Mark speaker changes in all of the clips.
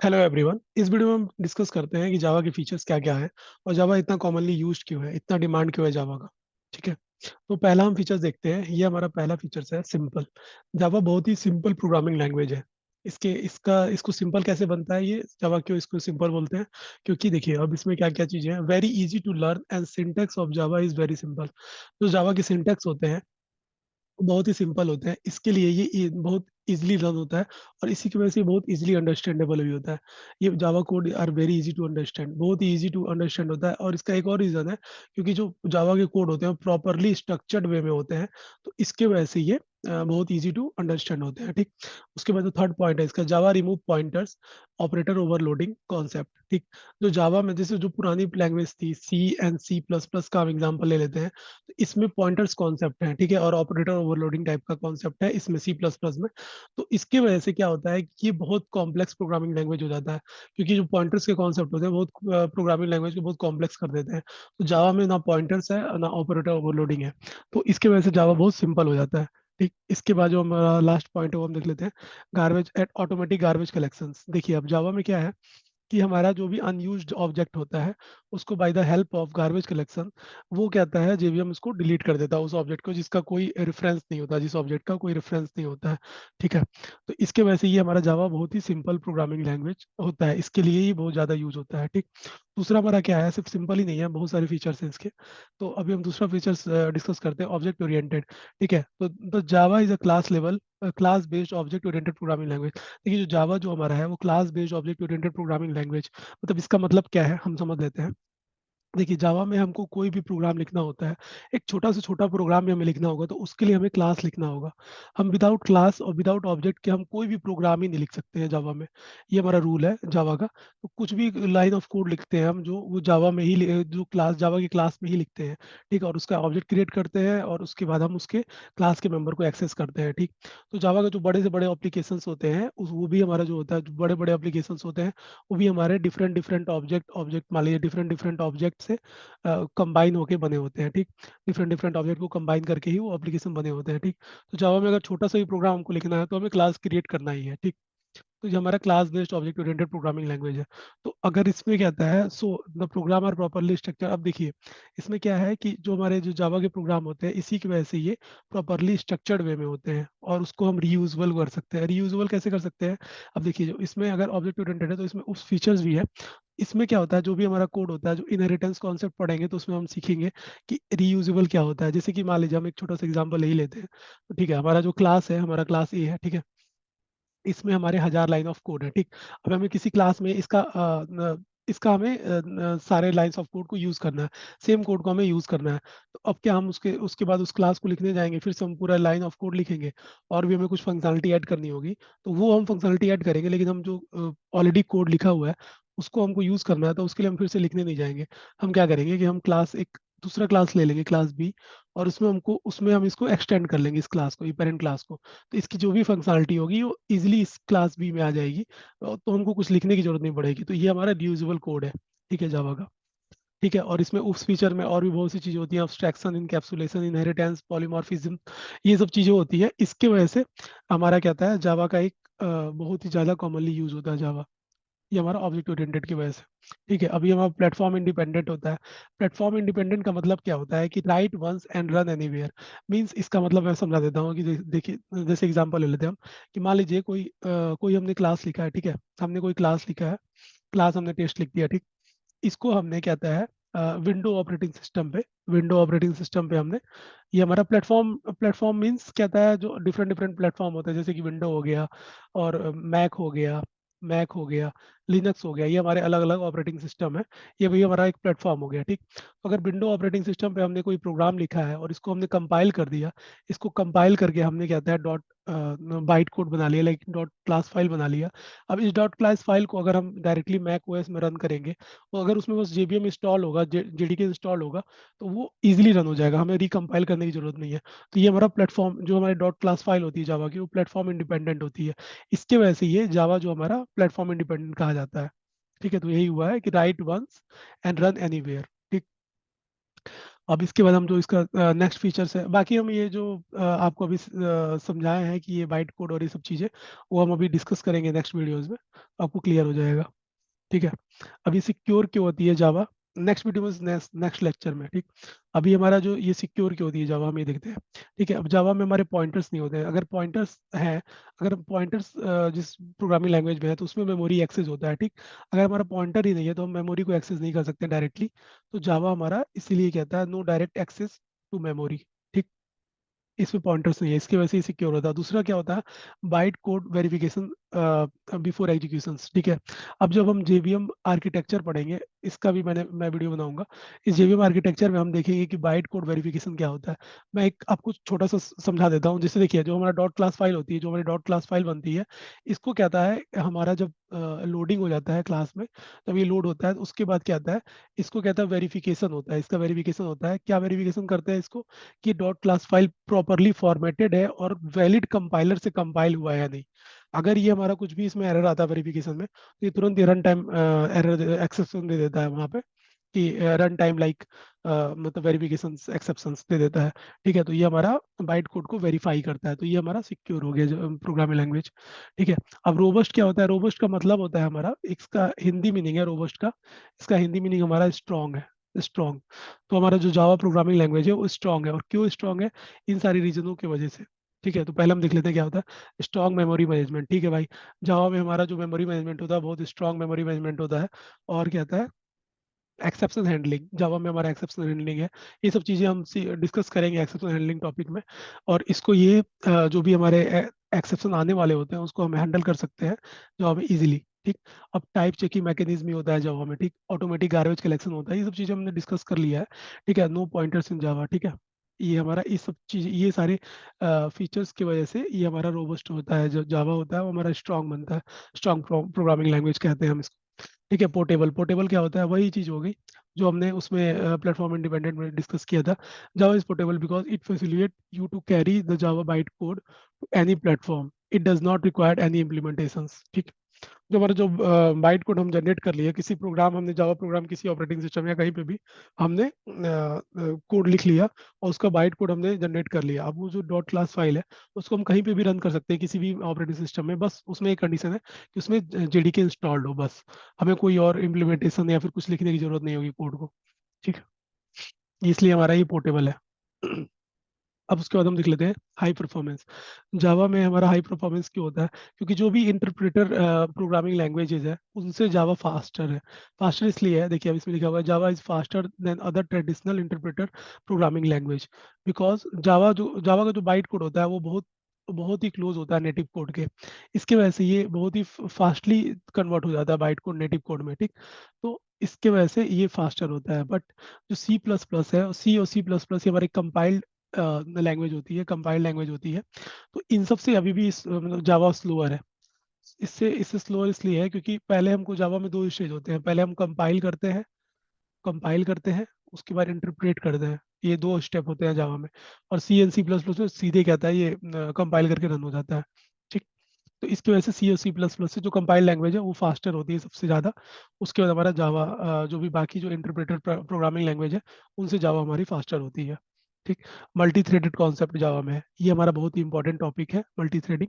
Speaker 1: Hello everyone. इस video में हम डिस्कस करते हैं कि जावा के फीचर्स क्या क्या हैं और जावा इतना कॉमनली यूज्ड क्यों है, इतना डिमांड क्यों है जावा का। ठीक है, तो पहला हम फीचर्स देखते हैं। ये हमारा पहला फीचर्स है सिंपल। जावा बहुत ही सिंपल प्रोग्रामिंग लैंग्वेज है। इसको सिंपल कैसे बनता है, ये जावा क्यों इसको सिंपल बोलते हैं? क्योंकि देखिए अब इसमें क्या क्या चीजें हैं। Very easy to learn and syntax of Java is very simple. जो जावा के सिंटैक्स होते हैं बहुत ही सिंपल होते हैं। इसके लिए बहुत इजीली रन होता है और इसी की वजह से बहुत इजीली अंडरस्टैंडेबल भी होता है। ये Java code are very easy to understand, बहुत ही इजी टू अंडरस्टैंड होता है। और इसका एक और रीज़न है, क्योंकि जो जावा के कोड होते हैं वो प्रॉपरली स्ट्रक्चर्ड वे में होते हैं, तो इसके वजह से ये बहुत इजी टू अंडरस्टैंड होते हैं। ठीक, उसके बाद जो थर्ड पॉइंट है इसका, Java remove pointers operator overloading concept. ठीक, जो जावा में जैसे जो पुरानी लैंग्वेज थी C and C plus plus का हम एग्जाम्पल ले लेते हैं, तो इसमें पॉइंटर्स कॉन्सेप्ट है। ठीक है, और ऑपरेटर ओवरलोडिंग टाइप का कॉन्सेप्ट है इसमें सी प्लस प्लस में। तो इसकी वजह से क्या होता है कि ये बहुत कॉम्प्लेक्स प्रोग्रामिंग लैंग्वेज हो जाता है, क्योंकि जो पॉइंटर्स के कॉन्सेप्ट होते हैं बहुत प्रोग्रामिंग लैंग्वेज को बहुत कॉम्प्लेक्स कर देते हैं। तो जावा में ना पॉइंटर्स है ना ऑपरेटर ओवरलोडिंग है, तो इसकी वजह से जावा बहुत सिंपल हो जाता है। ठीक, इसके बाद जो हमारा लास्ट पॉइंट है वो हम देख लेते हैं, garbage at automatic garbage collections. देखिए अब जावा में क्या है कि हमारा जो भी अनयूज्ड ऑब्जेक्ट होता है उसको by the help of garbage collection वो कहता है जेवीएम उसको डिलीट कर देता है, उस ऑब्जेक्ट को जिसका कोई रेफरेंस नहीं होता, जिस ऑब्जेक्ट का कोई रेफरेंस नहीं होता है। ठीक है, तो इसके वजह से ये हमारा जावा बहुत ही सिंपल प्रोग्रामिंग लैंग्वेज होता है, इसके लिए ही बहुत ज़्यादा यूज होता है। ठीक, दूसरा हमारा क्या है, सिर्फ सिंपल ही नहीं है, बहुत सारे फीचर्स हैं इसके। तो अभी हम दूसरा फीचर्स डिस्कस करते हैं, ऑब्जेक्ट ओरिएंटेड। ठीक है, तो Java is a class level class based object oriented programming language. देखिए जो जावा जो हमारा है वो class based object oriented programming language, मतलब इसका मतलब क्या है हम समझ लेते हैं। देखिए जावा में हमको कोई भी प्रोग्राम लिखना होता है, एक छोटा से छोटा प्रोग्राम भी हमें लिखना होगा तो उसके लिए हमें क्लास लिखना होगा। हम विदाउट क्लास और विदाउट ऑब्जेक्ट के हम कोई भी प्रोग्राम ही नहीं लिख सकते हैं जावा में। ये हमारा रूल है जावा का। तो कुछ भी लाइन ऑफ कोड लिखते हैं हम जो वो जावा में ही जो क्लास जावा की क्लास में ही लिखते हैं। ठीक है, और उसका ऑब्जेक्ट क्रिएट करते हैं और उसके बाद हम उसके क्लास के मेंबर को एक्सेस करते हैं। ठीक, तो जावा के जो बड़े से बड़े एप्लीकेशंस होते हैं वो भी हमारा जो होता है, जो बड़े बड़े एप्लीकेशंस होते हैं वो भी हमारे डिफरेंट डिफरेंट ऑब्जेक्ट ऑब्जेक्ट मान लीजिए डिफरेंट डिफरेंट ऑब्जेक्ट से कंबाइन होके बने होते हैं। ठीक, डिफरेंट डिफरेंट ऑब्जेक्ट को कंबाइन करके ही वो एप्लीकेशन बने होते हैं। ठीक, तो जावा में अगर छोटा सा भी प्रोग्राम हमको लिखना है तो हमें क्लास क्रिएट करना ही है। ठीक, तो ये हमारा class based object oriented programming language है। तो अगर इसमें क्या आता है, so the program are properly structure. अब देखिए इसमें क्या है कि जो हमारे जो जावा के प्रोग्राम होते हैं इसी की वजह से ये प्रॉपरली स्ट्रक्चर्ड वे में होते हैं और उसको हम रीयूजेबल कर सकते हैं। रीयूजेबल कैसे कर सकते हैं? अब देखिए जो इसमें अगर ऑब्जेक्ट ओरिएंटेड है तो इसमें उस फीचर्स भी है। इसमें क्या होता है, जो भी हमारा कोड होता है, जो इनहेरिटेंस कॉन्सेप्ट पढ़ेंगे तो उसमें हम सीखेंगे कि रीयूजेबल क्या होता है। जैसे कि मान लीजिए हम एक छोटा सा एग्जांपल ले ही लेते हैं। तो ठीक है, हमारा जो क्लास है, हमारा क्लास ए है। ठीक है, इसमें हमारे 1000 लाइन ऑफ कोड है। ठीक, अब हमें किसी क्लास में इसका हमें सारे लाइंस ऑफ कोड को यूज करना है, सेम कोड को हमें यूज करना है। तो अब क्या हम उसके उसके बाद उस क्लास को लिखने जाएंगे, फिर से हम पूरा लाइन ऑफ कोड लिखेंगे और भी हमें कुछ फंक्शनलिटी ऐड करनी होगी। तो वो हम फंक्शनलिटी ऐड करेंगे, लेकिन हम जो ऑलरेडी कोड लिखा हुआ है उसको हमको यूज करना है, तो उसके लिए हम फिर से लिखने नहीं जाएंगे। हम क्या करेंगे कि हम क्लास एक दूसरा क्लास ले लेंगे, क्लास बी, और उसमें हम इसको एक्सटेंड कर लेंगे, इस क्लास को, ये पेरेंट क्लास को। तो इसकी जो भी फंक्शनलिटी होगी वो इजीली इस क्लास बी में आ जाएगी, तो हमको कुछ लिखने की जरूरत नहीं पड़ेगी। तो ये हमारा रीयूजेबल कोड है। ठीक है, जावा का। ठीक है, और इसमें उस फीचर में और भी बहुत सी चीजें होती हैं, अब्स्ट्रैक्शन, इनकैप्सुलेशन, इनहेरिटेंस, पॉलीमॉर्फिज्म, ये सब चीजें होती है। इसके वजह से हमारा क्या होता है, जावा का एक बहुत ही ज्यादा कॉमनली यूज होता है जावा। ये हमारा ऑब्जेक्ट ओरिएंटेड की वजह से। ठीक है, अभी हमारा प्लेटफॉर्म इंडिपेंडेंट होता है। प्लेटफॉर्म इंडिपेंडेंट का मतलब क्या होता है कि write once and run anywhere. Means इसका मतलब मैं समझा देता हूँ कि देखिए जैसे एग्जांपल ले लेते हैं हम, कि मान लीजिए कोई हमने क्लास लिखा है। ठीक है, हमने कोई क्लास लिखा है, क्लास हमने टेस्ट लिख दिया। ठीक, इसको हमने क्या कहता है, विंडो ऑपरेटिंग सिस्टम पे हमने, ये हमारा प्लेटफॉर्म प्लेटफॉर्म मींस क्या कहता है, जो डिफरेंट डिफरेंट प्लेटफॉर्म होते हैं, जैसे कि विंडो हो गया और मैक हो गया, लिनक्स हो गया, ये हमारे अलग अलग ऑपरेटिंग सिस्टम है। ये भी हमारा एक प्लेटफॉर्म हो गया। ठीक, तो अगर विंडो ऑपरेटिंग सिस्टम पे हमने कोई प्रोग्राम लिखा है और इसको हमने कंपाइल कर दिया, इसको कंपाइल करके हमने क्या कहता है डॉट बाइट कोड बना लिया, लाइक डॉट क्लास फाइल बना लिया। अब इस डॉट क्लास फाइल को अगर हम डायरेक्टली मैक ओएस में रन करेंगे, तो अगर उसमें बस जेबीएम इंस्टॉल होगा, जेडीके इंस्टॉल होगा, तो वो इजीली रन हो जाएगा, हमें रिकम्पाइल करने की जरूरत नहीं है। तो ये हमारा प्लेटफॉर्म, जो हमारी डॉट क्लास फाइल होती है जावा की, वो प्लेटफॉर्म इंडिपेंडेंट होती है। इसके वजह से ये जावा जो हमारा प्लेटफॉर्म इंडिपेंडेंट कहा जाता है। ठीक है, तो यही हुआ है कि write once and run anywhere. ठीक, अब इसके बाद हम जो इसका नेक्स्ट फीचर्स है, बाकी हम ये जो आपको अभी समझाए हैं कि ये बाइट कोड और ये सब चीज़ें, वो हम अभी डिस्कस करेंगे नेक्स्ट वीडियोज़ में, आपको क्लियर हो जाएगा। ठीक है, अभी सिक्योर क्यों होती है जावा, नेक्स्ट वीडियो में, नेक्स्ट लेक्चर में। ठीक, अभी हमारा जो ये सिक्योर क्यों होती है जावा में, ये देखते हैं। ठीक है, अब जावा में हमारे पॉइंटर्स नहीं होते हैं। अगर पॉइंटर्स हैं, अगर पॉइंटर्स जिस प्रोग्रामिंग लैंग्वेज में है तो उसमें मेमोरी एक्सेस होता है। ठीक, अगर हमारा पॉइंटर ही नहीं है तो हम मेमोरी को एक्सेस नहीं कर सकते डायरेक्टली। तो जावा हमारा इसीलिए कहता है no direct access to memory. ठीक, इसमें पॉइंटर्स नहीं है, इसकी वजह से सिक्योर होता है। दूसरा क्या होता है, byte code verification before execution. ठीक है, अब जब हम जेवीएम आर्किटेक्चर पढ़ेंगे, इसका भी मैं वीडियो बनाऊंगा। इस जेवीएम आर्किटेक्चर में हम देखेंगे कि बाइट कोड वेरिफिकेशन क्या होता है। मैं एक आपको छोटा सा समझा देता हूँ। जैसे देखिए, जो हमारा डॉट क्लास फाइल होती है, जो हमारी डॉट क्लास फाइल बनती है, इसको क्या आता है, हमारा जब लोडिंग हो जाता है क्लास में, जब ये लोड होता है तो उसके बाद क्या आता है, इसको कहता है वेरिफिकेशन होता है। इसका वेरिफिकेशन होता है, क्या वेरिफिकेशन करते हैं इसको, कि dot class file properly formatted है और वैलिड कंपाइलर से कंपाइल हुआ है या नहीं। अगर ये हमारा कुछ भी इसमें एरर आता है वेरिफिकेशन में, तो ये तुरंत रन टाइम एरर एक्सेप्शन दे देता है वहाँ पे, कि रन टाइम लाइक मतलब वेरिफिकेशन एक्सेप्शंस दे देता है। ठीक है, तो ये हमारा बाइट कोड को वेरीफाई करता है, तो ये हमारा सिक्योर हो गया प्रोग्रामिंग लैंग्वेज। ठीक है, अब रोबस्ट क्या होता है, रोबस्ट का मतलब होता है हमारा, इसका हिंदी मीनिंग है रोबस्ट का, इसका हिंदी मीनिंग हमारा स्ट्रॉन्ग है, स्ट्रॉन्ग। तो हमारा जो जावा प्रोग्रामिंग लैंग्वेज है वो स्ट्रॉन्ग है, और क्यों स्ट्रॉन्ग है, इन सारी रीजनों की वजह से। ठीक है, तो पहले हम देख लेते हैं क्या होता है स्ट्रॉन्ग मेमोरी मैनेजमेंट। ठीक है भाई, जावा में हमारा जो मेमोरी मैनेजमेंट होता है बहुत स्ट्रॉन्ग मेमोरी मैनेजमेंट होता है। और क्या होता है, एक्सेप्शन हैंडलिंग, जावा में हमारा एक्सेप्शन हैंडलिंग है। ये सब चीज़ें हम डिस्कस करेंगे एक्सेप्शन हैंडलिंग टॉपिक में। और इसको ये जो भी हमारे एक्सेप्शन आने वाले होते हैं उसको हम हैंडल कर सकते हैं जावा में इजीली। ठीक, अब टाइप चेकिंग मैकेनिज्म ही होता है जावा में। ठीक, ऑटोमेटिक गार्बेज कलेक्शन होता है, ये सब चीज़ें हमने डिस्कस कर लिया है। ठीक है, नो पॉइंटर्स इन जावा। ठीक है, ये हमारा ये सब चीज़, ये सारे फीचर्स की वजह से ये हमारा रोबस्ट होता है, जो जावा होता है वो हमारा स्ट्रॉन्ग बनता है। स्ट्रॉन्ग प्रोग्रामिंग लैंग्वेज कहते हैं हम इसको। ठीक है, पोर्टेबल, पोर्टेबल क्या होता है, वही चीज़ हो गई जो हमने उसमें प्लेटफॉर्म इंडिपेंडेंट में डिस्कस किया था। Java is portable because it facilitate you to carry the Java byte code to any platform, it does not require any implementations. ठीक, जो हमारा जो बाइट कोड हम जनरेट कर लिए, किसी प्रोग्राम हमने जावा प्रोग्राम किसी ऑपरेटिंग सिस्टम या कहीं पे भी हमने कोड लिख लिया और उसका बाइट कोड हमने जनरेट कर लिया। अब वो जो डॉट क्लास फाइल है उसको हम कहीं पे भी रन कर सकते हैं किसी भी ऑपरेटिंग सिस्टम में, बस उसमें एक कंडीशन है कि उसमें जेडीके इंस्टॉल्ड हो, बस। हमें कोई और इम्प्लीमेंटेशन या फिर कुछ लिखने की जरूरत नहीं होगी कोड को। ठीक है, इसलिए हमारा ये पोर्टेबल है। अब उसके बाद हम देख लेते हैं हाई परफॉर्मेंस। जावा में हमारा हाई परफॉर्मेंस क्यों होता है, क्योंकि जो भी इंटरप्रेटर प्रोग्रामिंग लैंग्वेजेस है उनसे जावा फास्टर है। फास्टर इसलिए है, देखिए अब इसमें लिखा हुआ है Java is faster than other traditional interpreter programming language, because Java का जो बाइट कोड होता है वो बहुत बहुत ही क्लोज होता है नेटिव कोड के। इसके वजह से ये बहुत ही फास्टली कन्वर्ट हो जाता है बाइट कोड नेटिव कोड में। ठीक, तो इसके वजह से ये फास्टर होता है। बट जो सी प्लस प्लस है, सी और सी प्लस प्लस ये हमारे कंपाइल्ड लैंग्वेज होती है, कंपाइल्ड लैंग्वेज होती है। तो इन सब से अभी भी मतलब जावा स्लोअर है। इससे इससे स्लोअर इसलिए है क्योंकि पहले हमको जावा में दो स्टेज होते हैं, पहले हम कंपाइल करते हैं, उसके बाद इंटरप्रेट करते हैं। ये दो स्टेप होते हैं जावा में। और C and C plus plus में सीधे कहता है ये कंपाइल करके रन हो जाता है। ठीक, तो इसकी वजह से सी और सी प्लस प्लस से जो कंपाइल लैंग्वेज है वो फास्टर होती है सबसे ज़्यादा। उसके बाद हमारा जावा, जो भी बाकी जो इंटरप्रेटर प्रोग्रामिंग लैंग्वेज है उनसे जावा हमारी फास्टर होती है। ठीक, मल्टी थ्रेडेड कॉन्सेप्ट जावा में है, ये हमारा बहुत ही इंपॉर्टेंट टॉपिक है मल्टी थ्रेडिंग।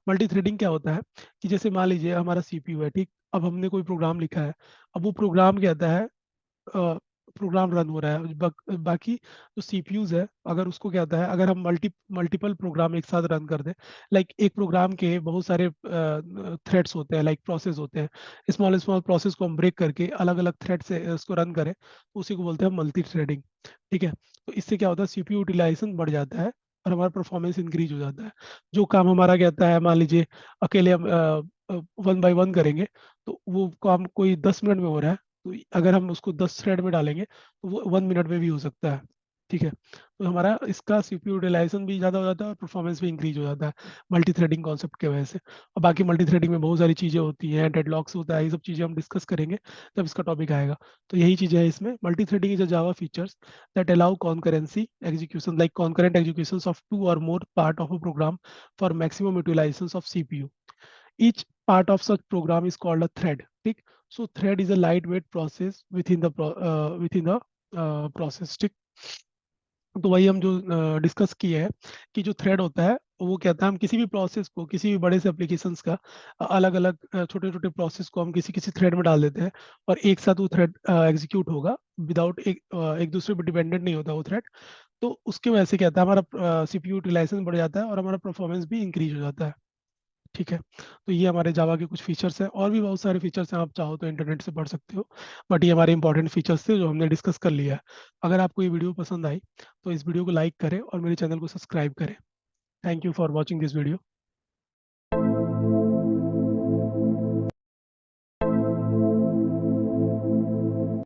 Speaker 1: मल्टी थ्रेडिंग क्या होता है कि जैसे मान लीजिए हमारा सीपीयू है। ठीक, अब हमने कोई प्रोग्राम लिखा है, अब वो प्रोग्राम कहता है प्रोग्राम रन हो रहा है, बाकी जो सीपीयूज है अगर उसको क्या होता है, अगर हम मल्टीपल प्रोग्राम एक साथ रन कर दें, लाइक एक प्रोग्राम के बहुत सारे थ्रेड्स होते हैं, लाइक प्रोसेस होते हैं, स्मॉल स्मॉल प्रोसेस को हम ब्रेक करके अलग अलग थ्रेड से उसको रन करें, तो उसी को बोलते हैं मल्टी थ्रेडिंग। ठीक है, तो इससे क्या होता है सीपीयू यूटिलाइजेशन बढ़ जाता है और हमारा परफॉर्मेंस इंक्रीज हो जाता है। जो काम हमारा कहता है, मान लीजिए अकेले हम वन बाय वन करेंगे, तो वो काम कोई 10 मिनट में हो रहा है, तो अगर हम उसको 10 थ्रेड में डालेंगे तो वो 1 मिनट में भी हो सकता है। ठीक है, तो हमारा इसका सीपीयू यूटिलाइजेशन भी ज़्यादा हो जाता है और परफॉर्मेंस भी इंक्रीज हो जाता है मल्टी थ्रेडिंग कॉन्सेप्ट की वजह से। और बाकी मल्टी थ्रेडिंग में बहुत सारी चीज़ें होती हैं, डेडलॉक्स होता है, ये सब चीज़ें हम डिस्कस करेंगे जब इसका टॉपिक आएगा। तो यही चीज़ें हैं इसमें। Multi threading is a Java features that allow concurrency execution, like concurrent execution of two और more part of a program for maximum utilisation of CPU. Each part of such program is called a thread. ठीक, so thread is a lightweight process within the process. ठीक, तो वही हम जो discuss किए हैं कि जो थ्रेड होता है वो कहता है हम किसी भी प्रोसेस को, किसी भी बड़े से एप्लीकेशंस का अलग अलग छोटे छोटे प्रोसेस को हम किसी किसी थ्रेड में डाल देते हैं, और एक साथ वो थ्रेड एग्जीक्यूट होगा विदाउट एक दूसरे पर डिपेंडेंट नहीं होता वो थ्रेड। तो उसकी वजह से क्या होता है, हमारा सीपीयू यूटिलाइजेशन बढ़ जाता है और हमारा परफॉर्मेंस भी इंक्रीज हो जाता है। ठीक है। तो ये हमारे जावा के कुछ फीचर्स हैं, और भी बहुत सारे फीचर्स हैं, आप चाहो तो इंटरनेट से पढ़ सकते हो। बट ये हमारे इंपॉर्टेंट फीचर्स थे जो हमने डिस्कस कर लिया है। अगर आपको ये वीडियो पसंद आई तो इस वीडियो को लाइक करें और मेरे चैनल को सब्सक्राइब करें। Thank you for watching this video.